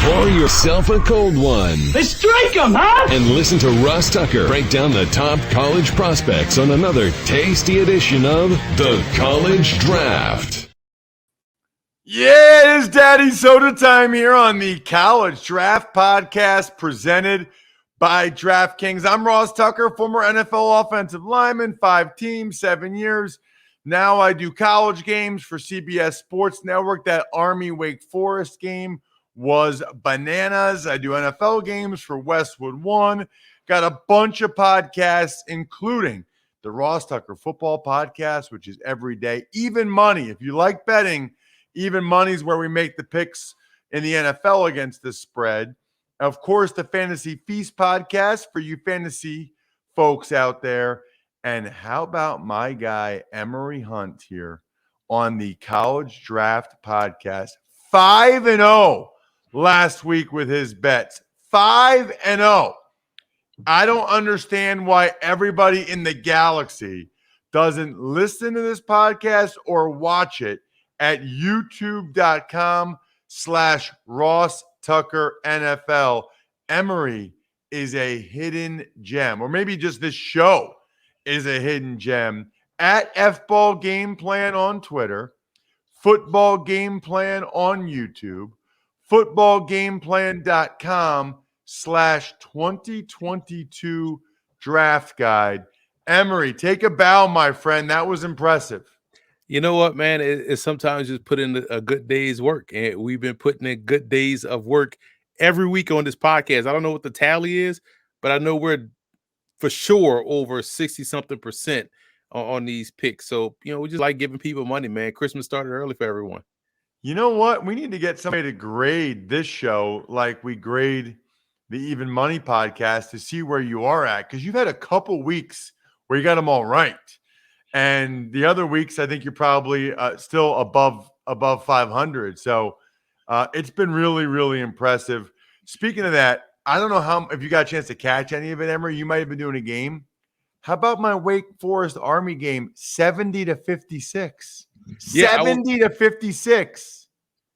Pour yourself a cold one. Let's strike 'em, huh? And listen to Ross Tucker break down the top college prospects on another tasty edition of The College Draft. Yeah, it is Daddy Soda time here on the College Draft Podcast presented by DraftKings. I'm Ross Tucker, former NFL offensive lineman, 5 teams, 7 years. Now I do college games for CBS Sports Network. That Army-Wake Forest game was bananas. I do NFL games for Westwood One. Got a bunch of podcasts, including the Ross Tucker Football Podcast, which is every day. Even Money. If you like betting, Even Money is where we make the picks in the NFL against the spread. Of course, the Fantasy Feast Podcast for you fantasy folks out there. And how about my guy, Emory Hunt, here on the College Draft Podcast? 5-0 last week with his bets. 5-0. I don't understand why everybody in the galaxy doesn't listen to this podcast or watch it at youtube.com/Ross Tucker NFL. Emory is a hidden gem, or maybe just this show is a hidden gem. At F-Ball Game Plan on Twitter, Football Game Plan on YouTube, footballgameplan.com/2022 draft guide. Emory, take a bow, my friend. That was impressive. You know what, man? It's sometimes just put in a good day's work, and we've been putting in good days of work every week on this podcast. I don't know what the tally is, but I know we're for sure over 60-something% on these picks. So, we just like giving people money, man. Christmas started early for everyone. You know what? We need to get somebody to grade this show like we grade the Even Money podcast to see where you are at, because you've had a couple weeks where you got them all right. And the other weeks, I think you're probably still above 500. So it's been really, really impressive. Speaking of that, I don't know if you got a chance to catch any of it, Emory. You might have been doing a game. How about my Wake Forest Army game? 70-56. Yeah, 70-56.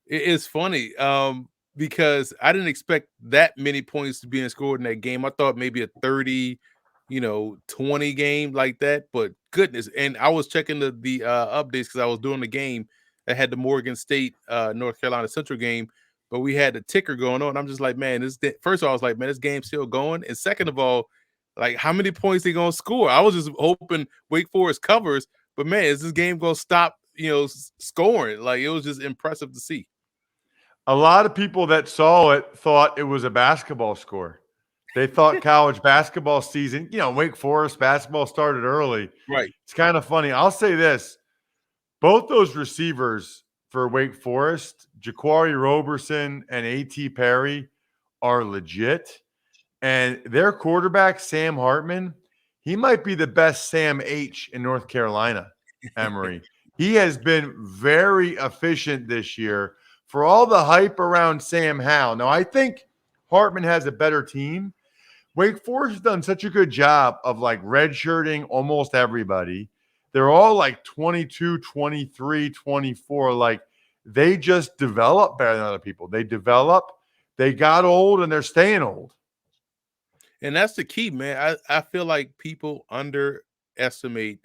It's funny because I didn't expect that many points to be scored in that game. I thought maybe a 30, 20 game like that. But goodness, and I was checking the updates because I was doing the game that had the Morgan State North Carolina Central game, but we had the ticker going on. I'm just like, man, first of all, I was like, man, this game's still going. And second of all, like, how many points they gonna score? I was just hoping Wake Forest covers, but man, is this game gonna stop, scoring? Like, it was just impressive to see. A lot of people that saw it thought it was a basketball score. They thought college basketball season, Wake Forest basketball started early. Right. It's kind of funny. I'll say this. Both those receivers for Wake Forest, Jaquari Roberson and A.T. Perry, are legit. And their quarterback, Sam Hartman, he might be the best Sam H in North Carolina, Emory. He has been very efficient this year for all the hype around Sam Howell. Now, I think Hartman has a better team. Wake Forest has done such a good job of redshirting almost everybody. They're all 22, 23, 24. They just develop better than other people. They develop, they got old, and they're staying old. And that's the key, man. I feel like people underestimate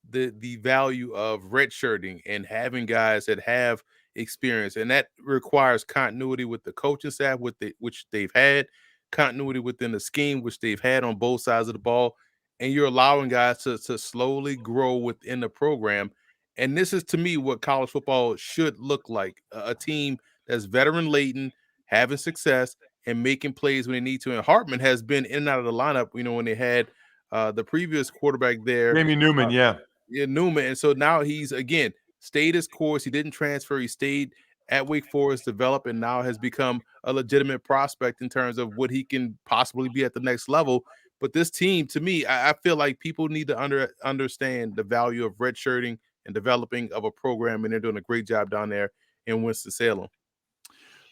the value of redshirting and having guys that have experience, and that requires continuity with the coaching staff, which they've had, continuity within the scheme, which they've had on both sides of the ball, and you're allowing guys to slowly grow within the program. And this is, to me, what college football should look like: a team that's veteran laden, having success, and making plays when they need to. And Hartman has been in and out of the lineup, when they had the previous quarterback there. Jamie Newman, Newman. And so now he's, again, stayed his course. He didn't transfer. He stayed at Wake Forest, developed, and now has become a legitimate prospect in terms of what he can possibly be at the next level. But this team, to me, I feel like people need to understand the value of redshirting and developing of a program, and they're doing a great job down there in Winston-Salem.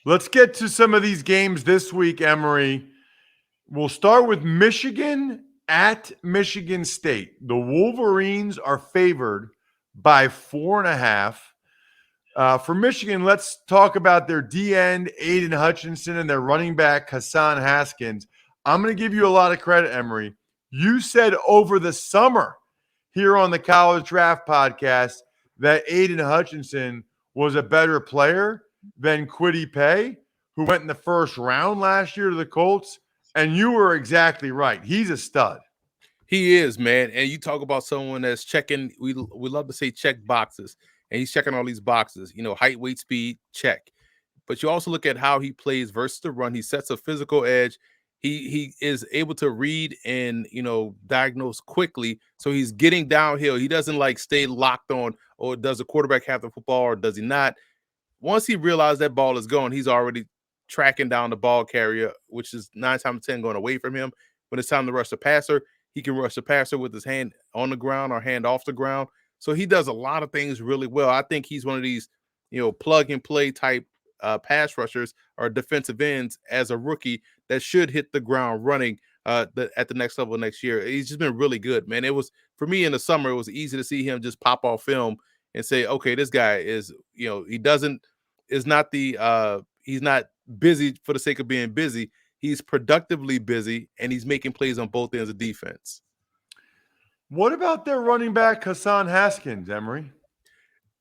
Let's get to some of these games this week, Emory. We'll start with Michigan at Michigan State. The Wolverines are favored by 4.5. For Michigan, let's talk about their D end, Aiden Hutchinson, and their running back, Hassan Haskins. I'm going to give you a lot of credit, Emory. You said over the summer here on the College Draft Podcast that Aiden Hutchinson was a better player than Kwity Paye, who went in the first round last year to the Colts. And you were exactly right. He's a stud. He is, man. And you talk about someone that's checking, we love to say check boxes, and he's checking all these boxes, height, weight, speed, check. But you also look at how he plays versus the run. He sets a physical edge. He is able to read and diagnose quickly. So he's getting downhill. He doesn't like stay locked on, or does the quarterback have the football or does he not? Once he realized that ball is going, he's already tracking down the ball carrier, which is 9 times 10 going away from him. When it's time to rush the passer, he can rush the passer with his hand on the ground or hand off the ground. So he does a lot of things really well. I think he's one of these, plug and play type pass rushers or defensive ends as a rookie that should hit the ground running at the next level next year. He's just been really good, man. It was, for me in the summer, it was easy to see him just pop off film and say, okay, this guy is, he's not busy for the sake of being busy. He's productively busy, and he's making plays on both ends of defense. What about their running back, Hassan Haskins, Emory?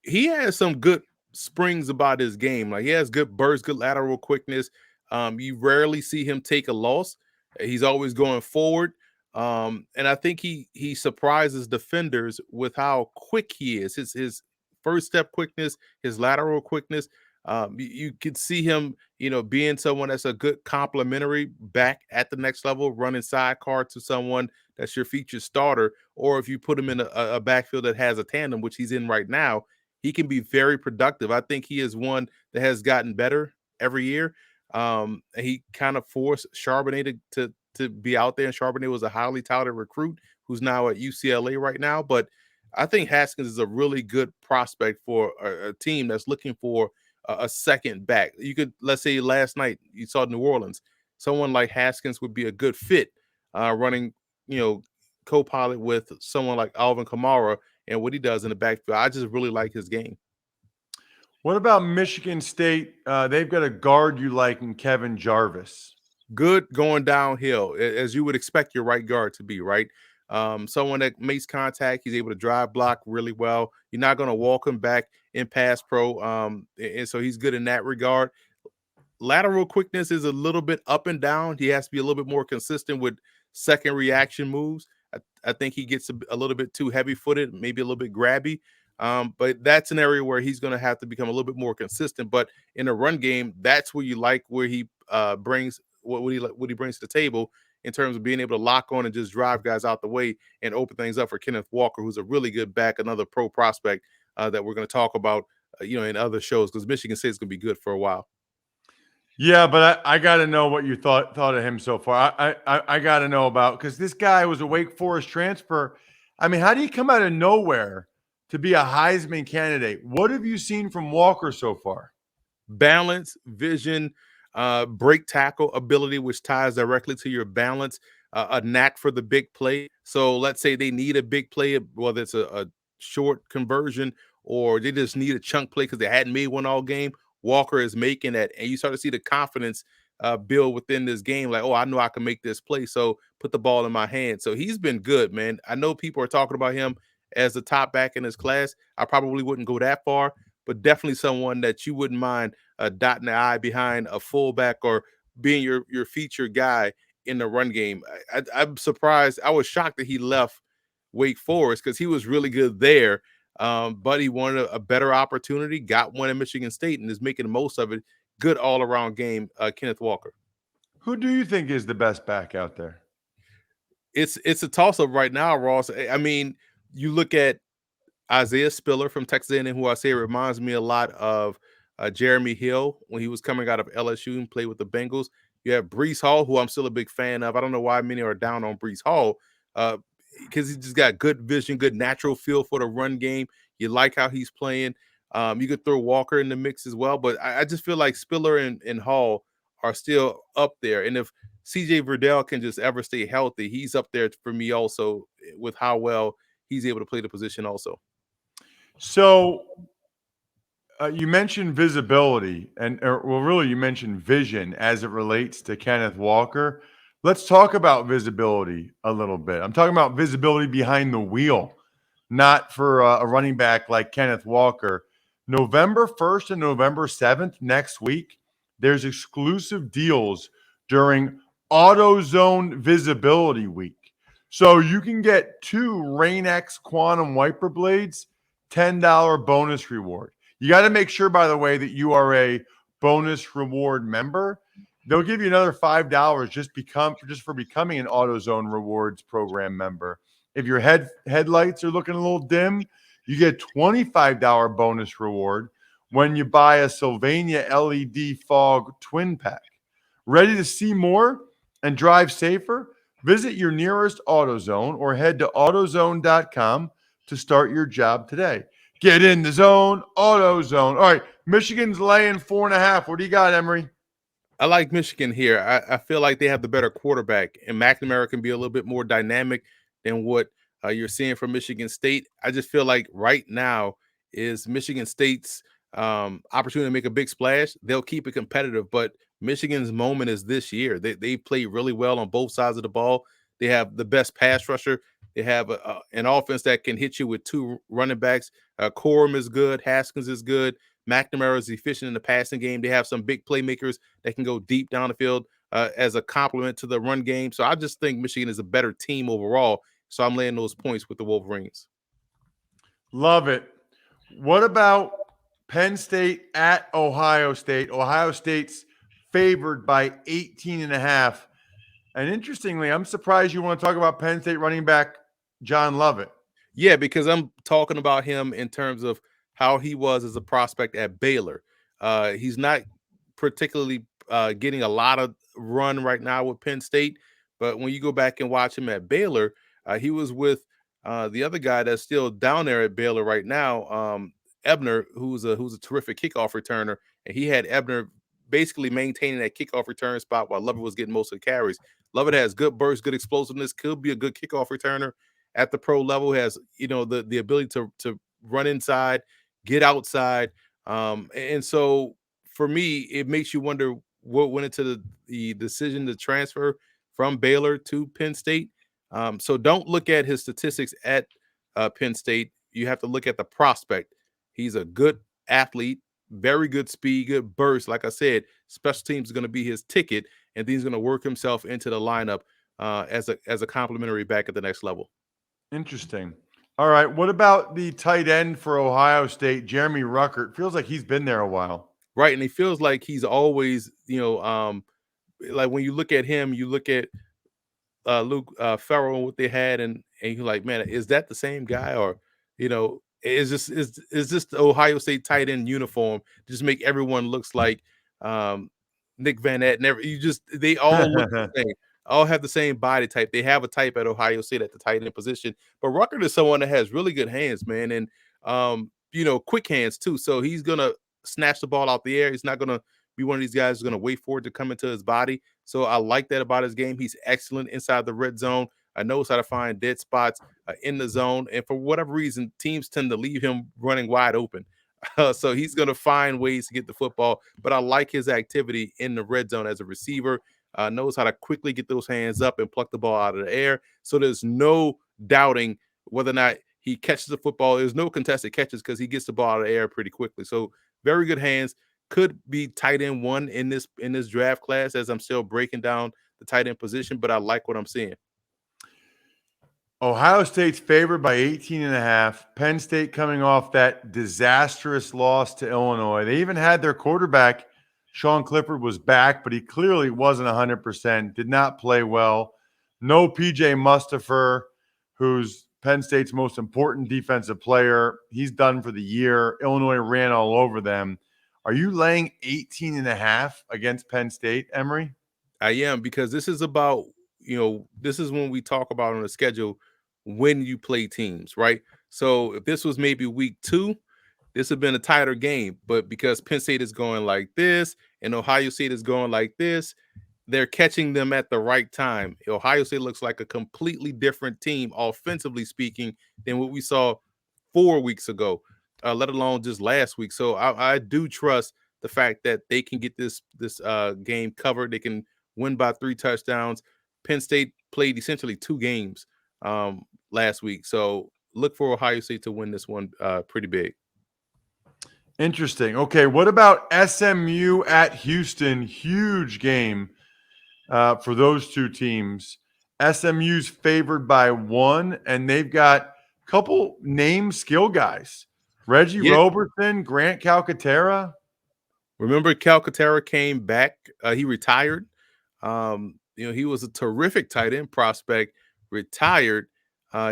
He has some good springs about his game. Like, he has good bursts, good lateral quickness. You rarely see him take a loss. He's always going forward. And I think he surprises defenders with how quick he is. His first step quickness, his lateral quickness. You could see him, being someone that's a good complementary back at the next level, running sidecar to someone that's your featured starter. Or if you put him in a backfield that has a tandem, which he's in right now, he can be very productive. I think he is one that has gotten better every year. He kind of forced Charbonnet to be out there, and Charbonnet was a highly touted recruit who's now at UCLA right now. But I think Haskins is a really good prospect for a team that's looking for a second back. You could, let's say last night you saw New Orleans, someone like Haskins would be a good fit, running, co-pilot with someone like Alvin Kamara and what he does in the backfield. I just really like his game. What about Michigan State? They've got a guard you like in Kevin Jarvis. Good going downhill, as you would expect your right guard to be, right? Someone that makes contact, he's able to drive block really well. You're not going to walk him back in pass pro, and so he's good in that regard. Lateral quickness is a little bit up and down. He has to be a little bit more consistent with second reaction moves. I think he gets a little bit too heavy-footed, maybe a little bit grabby. But that's an area where he's going to have to become a little bit more consistent. But in a run game, that's where you like where he brings what he brings to the table in terms of being able to lock on and just drive guys out the way and open things up for Kenneth Walker, who's a really good back, another pro prospect that we're going to talk about, in other shows, because Michigan State is going to be good for a while. Yeah, but I got to know what you thought of him so far. I got to know about, because this guy was a Wake Forest transfer. I mean, how do you come out of nowhere to be a Heisman candidate? What have you seen from Walker so far? Balance, vision, break tackle ability, which ties directly to your balance, a knack for the big play. So let's say they need a big play, whether it's a short conversion or they just need a chunk play because they hadn't made one all game. Walker is making that, and you start to see the confidence build within this game. Like, oh, I know I can make this play, so put the ball in my hand. So he's been good, man. I know people are talking about him as the top back in his class. I probably wouldn't go that far, but definitely someone that you wouldn't mind dotting the I behind a fullback or being your featured guy in the run game. I'm surprised. I was shocked that he left Wake Forest because he was really good there. But he wanted a better opportunity, got one in Michigan State, and is making the most of it. Good all-around game, Kenneth Walker. Who do you think is the best back out there? It's a toss-up right now, Ross. I mean, you look at Isaiah Spiller from Texas A&M, who I say reminds me a lot of Jeremy Hill when he was coming out of LSU and played with the Bengals. You have Breece Hall, who I'm still a big fan of. I don't know why many are down on Breece Hall, because he just got good vision, good natural feel for the run game. You like how he's playing. You could throw Walker in the mix as well, but I just feel like Spiller and Hall are still up there. And if CJ Verdell can just ever stay healthy, he's up there for me also with how well he's able to play the position also. So You mentioned visibility, really, you mentioned vision as it relates to Kenneth Walker. Let's talk about visibility a little bit. I'm talking about visibility behind the wheel, not for a running back like Kenneth Walker. November 1st and November 7th next week, there's exclusive deals during AutoZone Visibility Week. So you can get 2 Rain-X Quantum Wiper Blades, $10 bonus reward. You got to make sure, by the way, that you are a bonus reward member. They'll give you another $5 just for becoming an AutoZone Rewards program member. If your headlights are looking a little dim, you get $25 bonus reward when you buy a Sylvania LED Fog Twin Pack. Ready to see more and drive safer? Visit your nearest AutoZone or head to AutoZone.com to start your job today. Get in the zone, AutoZone. All right, Michigan's laying 4.5. What do you got, Emory? I like Michigan here. I feel like they have the better quarterback, and McNamara can be a little bit more dynamic than what you're seeing from Michigan State. I just feel like right now is Michigan State's opportunity to make a big splash. They'll keep it competitive, but Michigan's moment is this year. They play really well on both sides of the ball. They have the best pass rusher. They have an offense that can hit you with 2 running backs. Corum is good. Haskins is good. McNamara is efficient in the passing game. They have some big playmakers that can go deep down the field as a complement to the run game. So I just think Michigan is a better team overall. So I'm laying those points with the Wolverines. Love it. What about Penn State at Ohio State? Ohio State's favored by 18.5. And interestingly, I'm surprised you want to talk about Penn State running back John Lovett. Yeah, because I'm talking about him in terms of how he was as a prospect at Baylor. He's not particularly getting a lot of run right now with Penn State, but when you go back and watch him at Baylor, he was with the other guy that's still down there at Baylor right now, Ebner, who's a terrific kickoff returner, and he had Ebner basically maintaining that kickoff return spot while Lovett was getting most of the carries. Lovett has good burst, good explosiveness, could be a good kickoff returner at the pro level, has the ability to run inside, get outside. And so for me, it makes you wonder what went into the decision to transfer from Baylor to Penn State. So don't look at his statistics at Penn State. You have to look at the prospect. He's a good athlete, very good speed, good burst. Like I said, special teams is going to be his ticket, and then he's going to work himself into the lineup as a complimentary back at the next level. Interesting. All right. What about the tight end for Ohio State, Jeremy Ruckert? Feels like he's been there a while. Right. And he feels like he's always, like when you look at him, you look at Luke Farrell and what they had, and you're like, man, is that the same guy? Or, is this the Ohio State tight end uniform? Just make everyone looks like Nick Van Etten. They all look the same. All have the same body type. They have a type at Ohio State at the tight end position. But Ruckert is someone that has really good hands, man, and quick hands too. So he's gonna snatch the ball out the air. He's not gonna be one of these guys who's gonna wait for it to come into his body. So I like that about his game. He's excellent inside the red zone. Knows how to find dead spots in the zone. And for whatever reason, teams tend to leave him running wide open. So he's going to find ways to get the football. But I like his activity in the red zone as a receiver. Knows how to quickly get those hands up and pluck the ball out of the air. So there's no doubting whether or not he catches the football. There's no contested catches because he gets the ball out of the air pretty quickly. So very good hands. Could be tight end 1 in this draft class as I'm still breaking down the tight end position, but I like what I'm seeing. Ohio State's favored by 18.5. Penn State coming off that disastrous loss to Illinois. They even had their quarterback, Sean Clifford, was back, but he clearly wasn't 100%, did not play well. No PJ Mustipher, who's Penn State's most important defensive player. He's done for the year. Illinois ran all over them. Are you laying 18.5 against Penn State, Emory? I am, because this is about, this is when we talk about on the schedule when you play teams, right? So if this was maybe week 2, this would have been a tighter game. But because Penn State is going like this and Ohio State is going like this, they're catching them at the right time. Ohio State looks like a completely different team, offensively speaking, than what we saw 4 weeks ago. let alone just last week. So I do trust the fact that they can get this game covered. They can win by 3 touchdowns. Penn State played essentially 2 games last week. So look for Ohio State to win this one pretty big. Interesting. Okay, what about SMU at Houston? Huge game for those two teams. SMU's favored by 1, and they've got a couple name skill guys. Reggie Yeah. Robertson, Grant Calcaterra. Remember, Calcaterra came back. He retired. He was a terrific tight end prospect. Retired.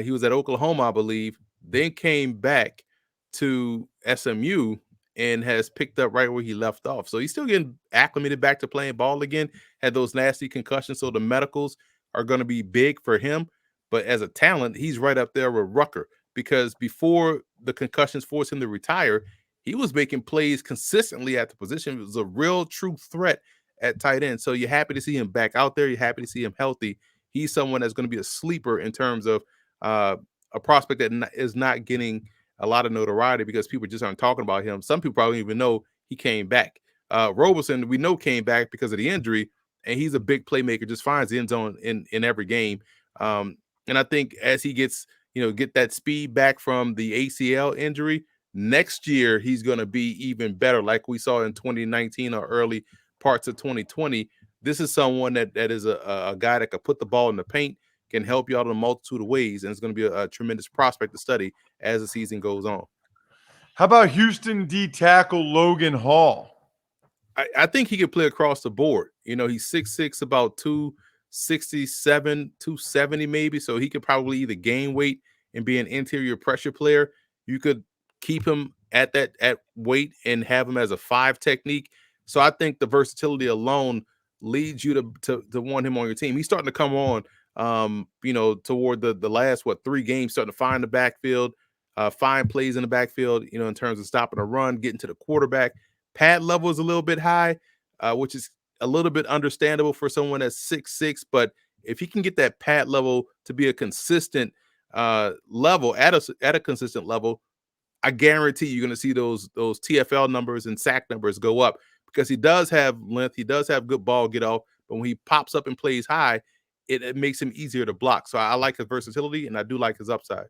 He was at Oklahoma, I believe. Then came back to SMU and has picked up right where he left off. So he's still getting acclimated back to playing ball again. Had those nasty concussions, so the medicals are going to be big for him. But as a talent, he's right up there with Rucker, because before the concussions forced him to retire, he was making plays consistently at the position. It was a real true threat at tight end. So you're happy to see him back out there. You're happy to see him healthy. He's someone that's going to be a sleeper in terms of a prospect that is not getting a lot of notoriety because people just aren't talking about him. Some people probably don't even know he came back. Roberson, we know, came back because of the injury, and he's a big playmaker, just finds the end zone in every game. And I think as he gets, get that speed back from the ACL injury, next year he's going to be even better, like we saw in 2019 or early parts of 2020. This is someone that is a guy that could put the ball in the paint, can help you out in a multitude of ways, and it's going to be a tremendous prospect to study as the season goes on. How about Houston D tackle Logan Hall? I think he can play across the board. He's 6'6", about 267, 270 maybe, so he could probably either gain weight and be an interior pressure player. You could keep him at weight and have him as a 5 technique. So I think the versatility alone leads you to want him on your team. He's starting to come on, toward the last 3 games, starting to find the backfield, find plays in the backfield, in terms of stopping a run, getting to the quarterback. Pad level is a little bit high, which is a little bit understandable for someone that's 6'6", but if he can get that pad level to be a consistent level, at a consistent level, I guarantee you're going to see those TFL numbers and sack numbers go up, because he does have length, he does have good ball get off, but when he pops up and plays high, it makes him easier to block. So I like his versatility, and I do like his upside.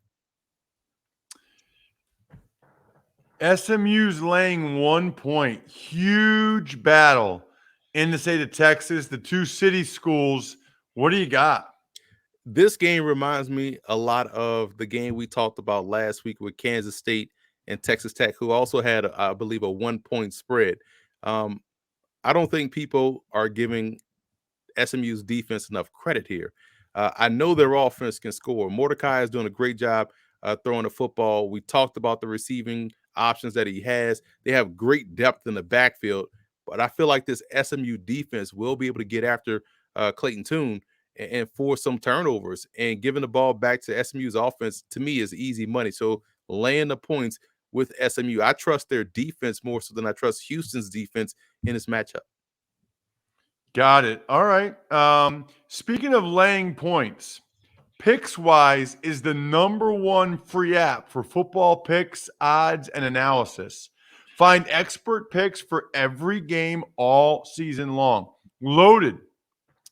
SMU's laying 1 point. Huge battle in the state of Texas, the 2 city schools. What do you got? This game reminds me a lot of the game we talked about last week with Kansas State and Texas Tech, who also had, I believe, a 1-point spread. I don't think people are giving SMU's defense enough credit here. I know their offense can score. Mordecai is doing a great job throwing the football. We talked about the receiving options that he has. They have great depth in the backfield, but I feel like this SMU defense will be able to get after Clayton Tune and force some turnovers, and giving the ball back to SMU's offense, to me, is easy money. So laying the points with SMU, I trust their defense more so than I trust Houston's defense in this matchup. Got it. All right. Speaking of laying points, PicksWise is the #1 free app for football picks, odds, and analysis. Find expert picks for every game all season long, loaded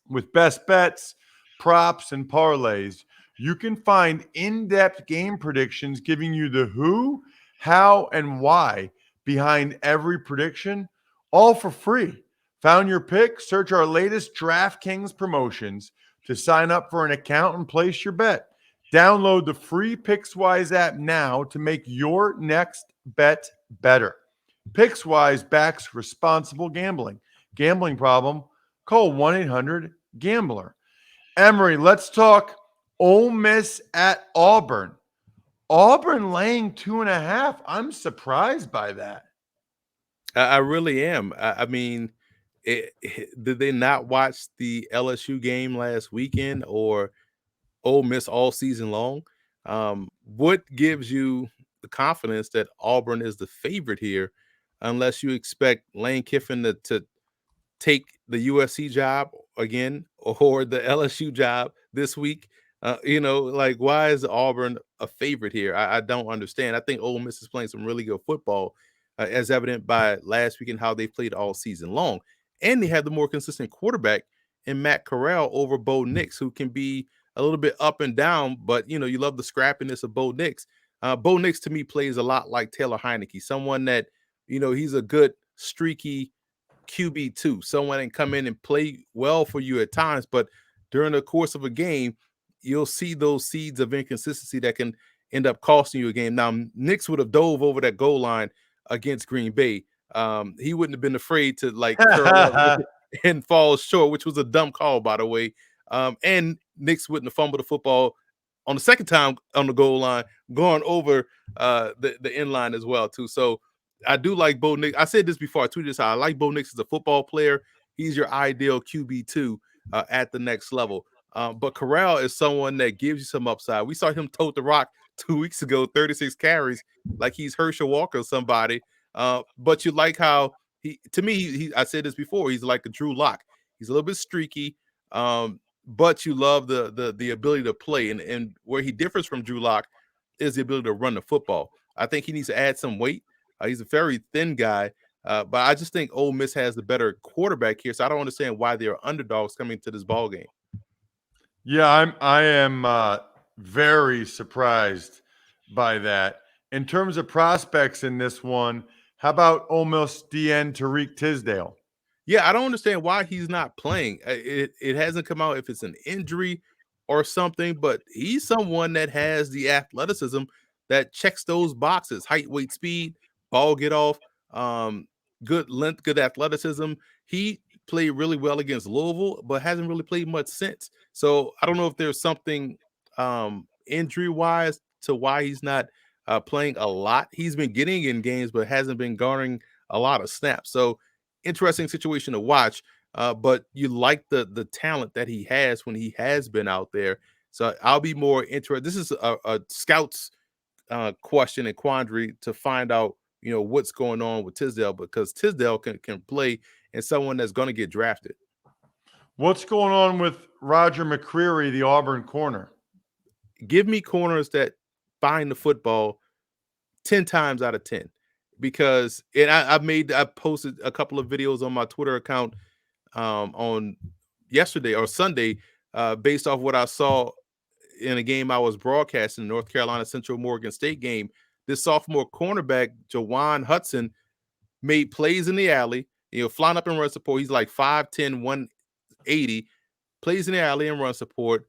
with best bets, props, and parlays. You can find in-depth game predictions giving you the who, how, and why behind every prediction, all for free. Found your pick? Search our latest DraftKings promotions to sign up for an account and place your bet. Download the free PicksWise app now to make your next bet better. PicksWise backs responsible gambling. Gambling problem? Call 1-800-GAMBLER. Emory, let's talk Ole Miss at Auburn. Auburn laying 2.5. I'm surprised by that. I really am. I mean, did they not watch the LSU game last weekend, or Ole Miss all season long? What gives you the confidence that Auburn is the favorite here, unless you expect Lane Kiffin to take the USC job again or the LSU job this week? Like why is Auburn a favorite here? I don't understand. I think Ole Miss is playing some really good football, as evident by last week and how they played all season long. And they have the more consistent quarterback in Matt Corral over Bo Nix, who can be a little bit up and down, but you love the scrappiness of Bo Nix. Bo Nix to me plays a lot like Taylor Heineke, someone that he's a good streaky QB2, someone that can come in and play well for you at times, but during the course of a game, you'll see those seeds of inconsistency that can end up costing you a game. Now, Nix would have dove over that goal line against Green Bay. He wouldn't have been afraid to like curl up and fall short, which was a dumb call, by the way. And Nix wouldn't have fumbled the football on the second time on the goal line, going over the end line as well, too. So I do like Bo Nix. I said this before. I tweeted this out. I like Bo Nix as a football player. He's your ideal QB2 at the next level. But Corral is someone that gives you some upside. We saw him tote the rock 2 weeks ago, 36 carries, like he's Herschel Walker or somebody. But you like how to me, I said this before, he's like a Drew Lock. He's a little bit streaky, but you love the ability to play. And where he differs from Drew Lock is the ability to run the football. I think he needs to add some weight. He's a very thin guy, but I just think Ole Miss has the better quarterback here. So I don't understand why they're underdogs coming to this ball game. Yeah, I am very surprised by that. In terms of prospects in this one, how about Ole Miss DN Tariq Tisdale? Yeah, I don't understand why he's not playing. It hasn't come out if it's an injury or something, but he's someone that has the athleticism that checks those boxes: height, weight, speed, ball get off, good length, good athleticism. He played really well against Louisville, but hasn't really played much since. So I don't know if there's something injury wise to why he's not playing a lot. He's been getting in games, but hasn't been garnering a lot of snaps. So interesting situation to watch. But you like the talent that he has when he has been out there. So I'll be more interested. This is a scout's question and quandary to find out, what's going on with Tisdale, because Tisdale can play and someone that's going to get drafted. What's going on with Roger McCreary, the Auburn corner? Give me corners that find the football 10 times out of 10. Because I posted a couple of videos on my Twitter account on yesterday or Sunday based off what I saw in a game I was broadcasting, North Carolina Central Morgan State game. This sophomore cornerback, Jawan Hudson, made plays in the alley, flying up and run support. He's like 5'10", 180, plays in the alley and run support,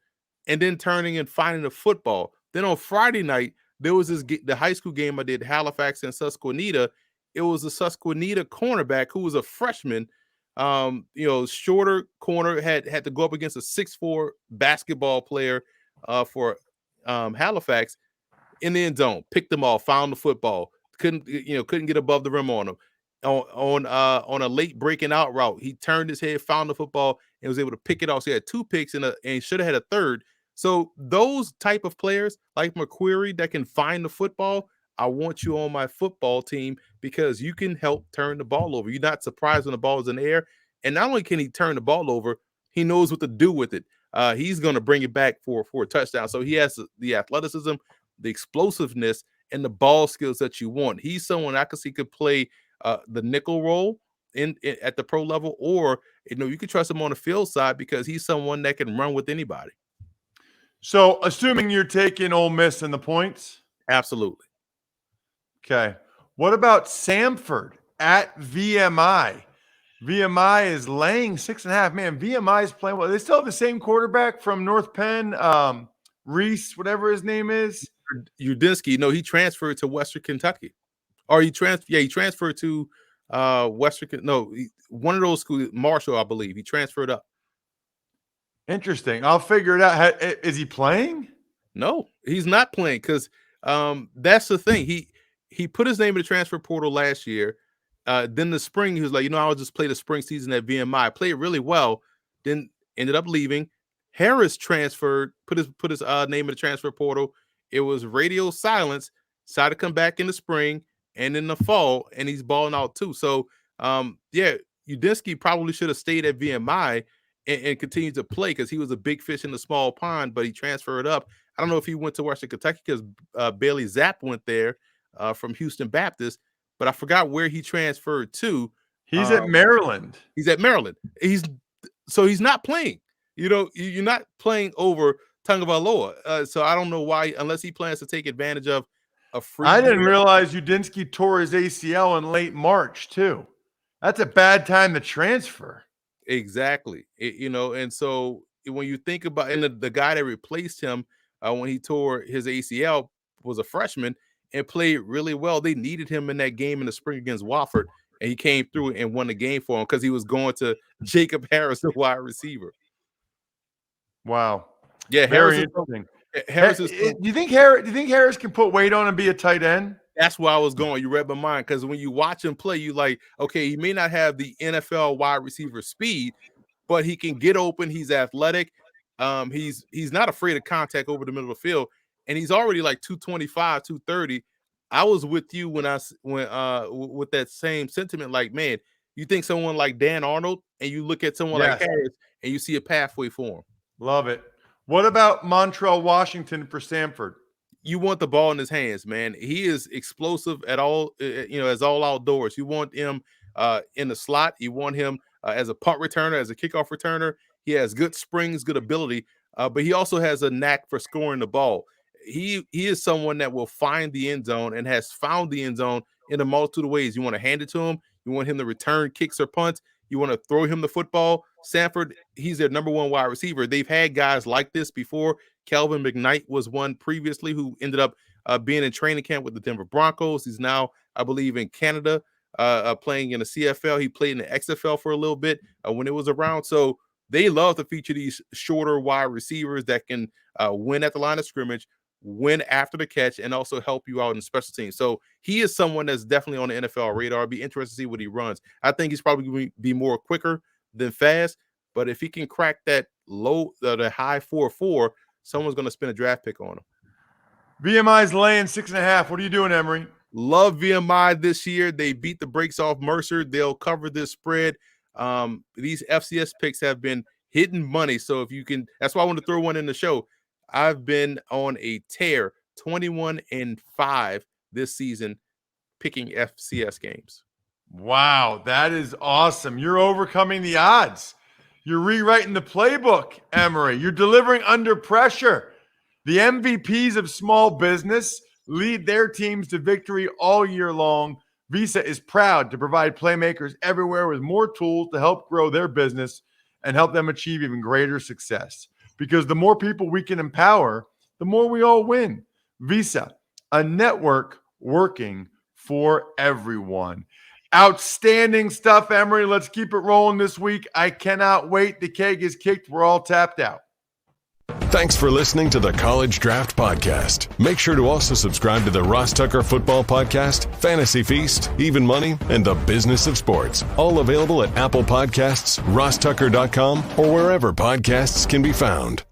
and then turning and finding the football. Then on Friday night, there was the high school game I did, Halifax and Susquehanna. It was a Susquehanna cornerback who was a freshman, shorter corner, had to go up against a 6'4" basketball player for Halifax in the end zone, picked them off, found the football, couldn't get above the rim on him. On a late breaking out route, he turned his head, found the football, and was able to pick it off. So he had 2 picks and should have had a third. So those type of players like McQuarrie that can find the football, I want you on my football team because you can help turn the ball over. You're not surprised when the ball is in the air. And not only can he turn the ball over, he knows what to do with it. He's going to bring it back for a touchdown. So he has the athleticism, the explosiveness, and the ball skills that you want. He's someone I could see could play the nickel role in at the pro level, or you can trust him on the field side because he's someone that can run with anybody. So, assuming you're taking Ole Miss in the points? Absolutely. Okay. What about Samford at VMI? VMI is laying 6.5. Man, VMI is playing well. They still have the same quarterback from North Penn, Reese, whatever his name is. Udinski. No, he transferred to Western Kentucky. Or he transferred to Western. No, one of those schools, Marshall, I believe. He transferred up. Interesting. I'll figure it out. Is he playing? No, he's not playing because that's the thing. He put his name in the transfer portal last year. Then the spring, he was like, I'll just play the spring season at VMI. Played really well. Then ended up leaving. Harris transferred, put his name in the transfer portal. It was radio silence. Decided to come back in the spring and in the fall, and he's balling out too. So, Udinski probably should have stayed at VMI and continue to play because he was a big fish in the small pond, but he transferred up. I don't know if he went to Western Kentucky because Bailey Zapp went there from Houston Baptist, but I forgot where he transferred to. He's at Maryland. He's at Maryland. He's not playing. You're not playing over Tagovailoa. So I don't know why, unless he plans to take advantage of a free. I didn't realize Udinski tore his ACL in late March too. That's a bad time to transfer. Exactly. And so when you think about, and the guy that replaced him when he tore his ACL was a freshman and played really well. They needed him in that game in the spring against Wofford, and he came through and won the game for him because he was going to Jacob Harris, the wide receiver. Wow. Yeah, very interesting. Do you think Harris can put weight on and be a tight end? That's where I was going. You read my mind, because when you watch him play, you like, okay, he may not have the NFL wide receiver speed, but he can get open. He's athletic. He's not afraid of contact over the middle of the field, and he's already like 225, 230. I was with you when with that same sentiment. Like, man, you think someone like Dan Arnold, and you look at someone like Harris, and you see a pathway for him. Love it. What about Montrell Washington for Samford? You want the ball in his hands, man. He is explosive at all, as all outdoors. You want him in the slot. You want him as a punt returner, as a kickoff returner. He has good springs, good ability, but he also has a knack for scoring the ball. He is someone that will find the end zone and has found the end zone in a multitude of ways. You want to hand it to him. You want him to return kicks or punts. You want to throw him the football. Samford, he's their number one wide receiver. They've had guys like this before. Kelvin McKnight was one previously who ended up being in training camp with the Denver Broncos. He's now, I believe, in Canada playing in the CFL. He played in the XFL for a little bit when it was around. So they love to feature these shorter wide receivers that can win at the line of scrimmage, win after the catch, and also help you out in special teams. So he is someone that's definitely on the NFL radar. I'd be interested to see what he runs. I think he's probably going to be more quicker than fast, but if he can crack that the high 4.4, someone's going to spend a draft pick on him. VMI's laying 6.5. What are you doing, Emory? Love VMI this year. They beat the brakes off Mercer. They'll cover this spread. These FCS picks have been hidden money. So if you can, that's why I want to throw one in the show. I've been on a tear, 21-5 this season, picking FCS games. Wow, that is awesome. You're overcoming the odds. You're rewriting the playbook, Emory. You're delivering under pressure. The MVPs of small business lead their teams to victory all year long. Visa is proud to provide playmakers everywhere with more tools to help grow their business and help them achieve even greater success. Because the more people we can empower, the more we all win. Visa, a network working for everyone. Outstanding stuff, Emory. Let's keep it rolling this week. I cannot wait. The keg is kicked. We're all tapped out. Thanks for listening to the College Draft Podcast. Make sure to also subscribe to the Ross Tucker Football Podcast, Fantasy Feast, Even Money, and The Business of Sports. All available at Apple Podcasts, rosstucker.com, or wherever podcasts can be found.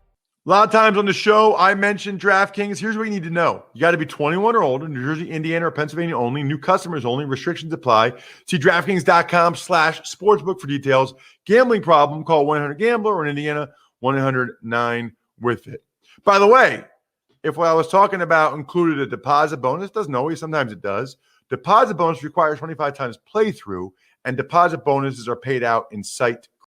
A lot of times on the show, I mentioned DraftKings. Here's what you need to know. You got to be 21 or older, New Jersey, Indiana, or Pennsylvania only. New customers only. Restrictions apply. See DraftKings.com/sportsbook for details. Gambling problem, call 1-800-GAMBLER, or in Indiana, 1-800-9-WITH-IT. By the way, if what I was talking about included a deposit bonus, doesn't always, sometimes it does. Deposit bonus requires 25 times playthrough, and deposit bonuses are paid out in site